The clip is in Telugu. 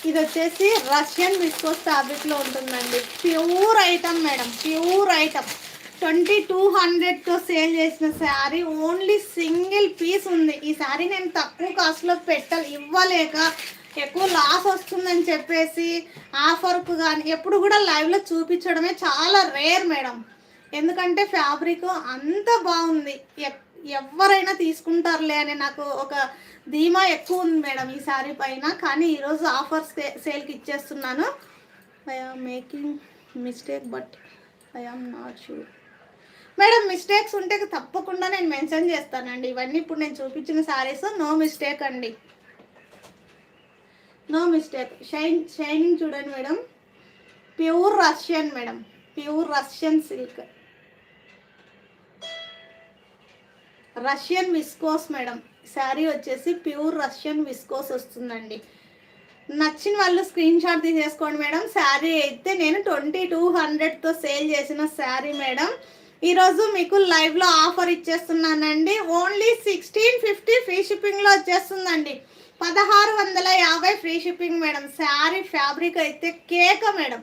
ఇది వచ్చేసి రష్యన్ విస్కోస్ ఫ్యాబ్రిక్లో ఉంటుందండి. Pure item madam, pure item. 2200తో సేల్ చేసిన శారీ ఓన్లీ సింగిల్ పీస్ ఉంది. ఈ శారీ నేను తక్కువ కాస్ట్లో ఇవ్వలేక ఎక్కువ లాస్ వస్తుందని చెప్పేసి ఆఫర్కు కానీ ఎప్పుడు కూడా లైవ్లో చూపించడమే చాలా రేర్ మేడం. ఎందుకంటే ఫ్యాబ్రిక్ అంత బాగుంది, ఎవరైనా తీసుకుంటారులే అని నాకు ఒక ధీమా ఎక్కువ ఉంది మేడం ఈ శారీ పైన. కానీ ఈరోజు ఆఫర్ సేల్కి ఇచ్చేస్తున్నాను. I am making mistake but I am not sure madam. Mistakes ఉంటే తప్పకుండా నేను మెన్షన్ చేస్తానండి. ఇవన్నీ ఇప్పుడు నేను చూపించిన శారీస్ నో మిస్టేక్ అండి, నో మిస్టేక్. షైనింగ్ చూడండి madam, pure Russian madam, pure Russian silk, Russian viscose madam. Sari వచ్చేసి ప్యూర్ రష్యన్ విస్కోస్ వస్తుందండి. నచ్చిన వాళ్ళు స్క్రీన్ షాట్ తీసేసుకోండి మేడం. శారీ అయితే నేను 2200తో సేల్ చేసిన శారీ మేడం. ఈరోజు మీకు లైవ్లో ఆఫర్ ఇచ్చేస్తున్నానండి. ఓన్లీ 1650 ఫ్రీ షిప్పింగ్లో వచ్చేస్తుందండి. 1650 free shipping madam. Sari fabric అయితే కేక మేడం.